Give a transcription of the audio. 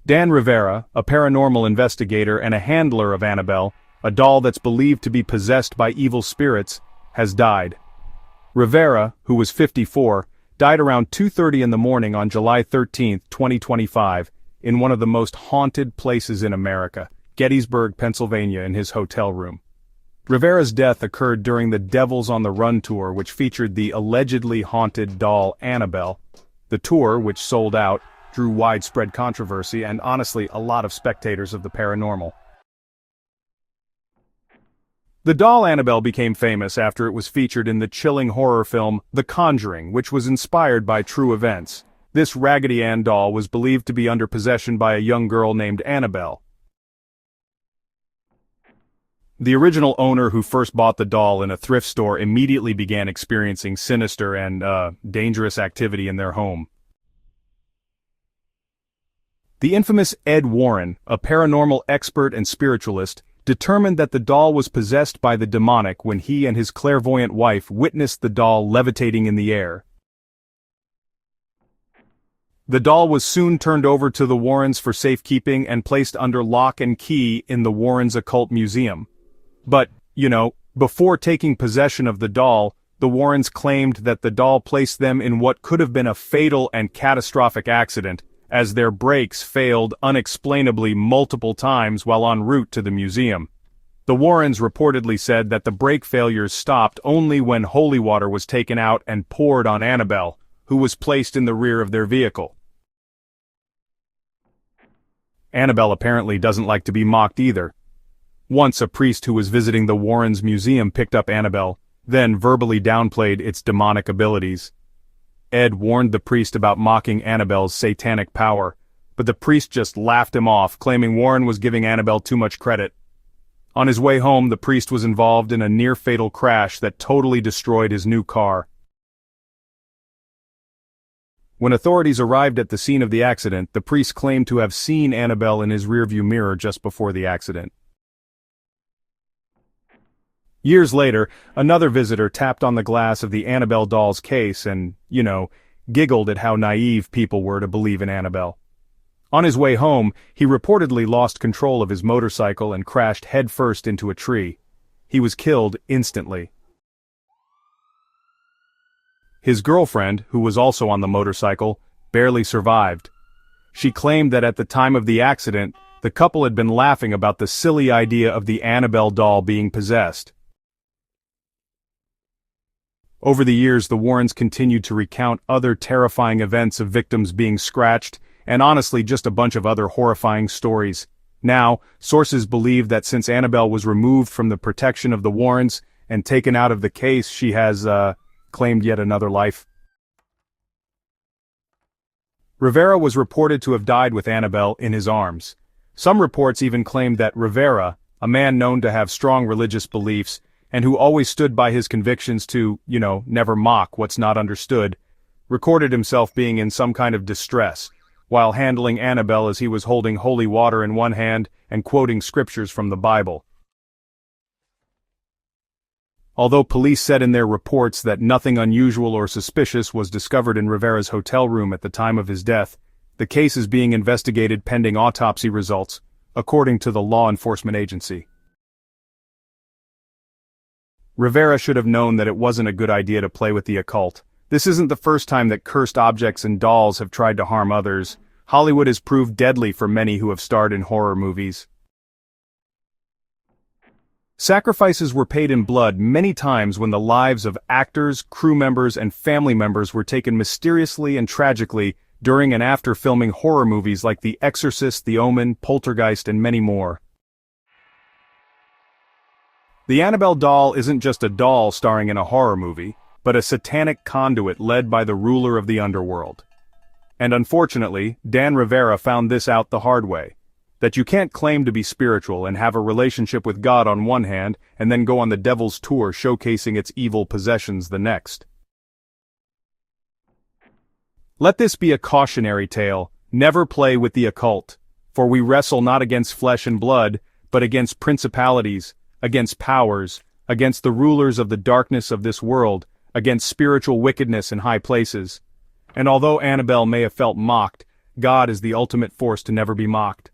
Dan Rivera, a paranormal investigator and a handler of Annabelle, a doll that's believed to be possessed by evil spirits, has died. Rivera, who was 54, died around 2:30 in the morning on July 13, 2025, in one of the most haunted places in America, Gettysburg, Pennsylvania, in his hotel room. Rivera's death occurred during the Devils on the Run tour, which featured the allegedly haunted doll Annabelle. The tour, which sold out, drew widespread controversy and honestly a lot of spectators of the paranormal. The doll Annabelle became famous after it was featured in the chilling horror film The Conjuring, which was inspired by true events. This Raggedy Ann doll was believed to be under possession by a young girl named Annabelle. The original owner who first bought the doll in a thrift store immediately began experiencing sinister and, dangerous activity in their home. The infamous Ed Warren, a paranormal expert and spiritualist, determined that the doll was possessed by the demonic when he and his clairvoyant wife witnessed the doll levitating in the air. The doll was soon turned over to the Warrens for safekeeping and placed under lock and key in the Warrens Occult Museum. But, before taking possession of the doll, the Warrens claimed that the doll placed them in what could have been a fatal and catastrophic accident, as their brakes failed unexplainably multiple times while en route to the museum. The Warrens reportedly said that the brake failures stopped only when holy water was taken out and poured on Annabelle, who was placed in the rear of their vehicle. Annabelle apparently doesn't like to be mocked either. Once a priest who was visiting the Warrens Museum picked up Annabelle, then verbally downplayed its demonic abilities. Ed warned the priest about mocking Annabelle's satanic power, but the priest just laughed him off, claiming Warren was giving Annabelle too much credit. On his way home, the priest was involved in a near-fatal crash that totally destroyed his new car. When authorities arrived at the scene of the accident, the priest claimed to have seen Annabelle in his rearview mirror just before the accident. Years later, another visitor tapped on the glass of the Annabelle doll's case and, giggled at how naive people were to believe in Annabelle. On his way home, he reportedly lost control of his motorcycle and crashed headfirst into a tree. He was killed instantly. His girlfriend, who was also on the motorcycle, barely survived. She claimed that at the time of the accident, the couple had been laughing about the silly idea of the Annabelle doll being possessed. Over the years, the Warrens continued to recount other terrifying events of victims being scratched, and honestly just a bunch of other horrifying stories. Now, sources believe that since Annabelle was removed from the protection of the Warrens and taken out of the case, she has, claimed yet another life. Rivera was reported to have died with Annabelle in his arms. Some reports even claimed that Rivera, a man known to have strong religious beliefs, and who always stood by his convictions to, never mock what's not understood, recorded himself being in some kind of distress, while handling Annabelle as he was holding holy water in one hand and quoting scriptures from the Bible. Although police said in their reports that nothing unusual or suspicious was discovered in Rivera's hotel room at the time of his death, the case is being investigated pending autopsy results, according to the law enforcement agency. Rivera should have known that it wasn't a good idea to play with the occult. This isn't the first time that cursed objects and dolls have tried to harm others. Hollywood has proved deadly for many who have starred in horror movies. Sacrifices were paid in blood many times when the lives of actors, crew members, and family members were taken mysteriously and tragically during and after filming horror movies like The Exorcist, The Omen, Poltergeist, and many more. The Annabelle doll isn't just a doll starring in a horror movie, but a satanic conduit led by the ruler of the underworld. And unfortunately, Dan Rivera found this out the hard way. That you can't claim to be spiritual and have a relationship with God on one hand, and then go on the devil's tour showcasing its evil possessions the next. Let this be a cautionary tale. Never play with the occult, for we wrestle not against flesh and blood, but against principalities, against powers, against the rulers of the darkness of this world, against spiritual wickedness in high places. And although Annabelle may have felt mocked, God is the ultimate force to never be mocked.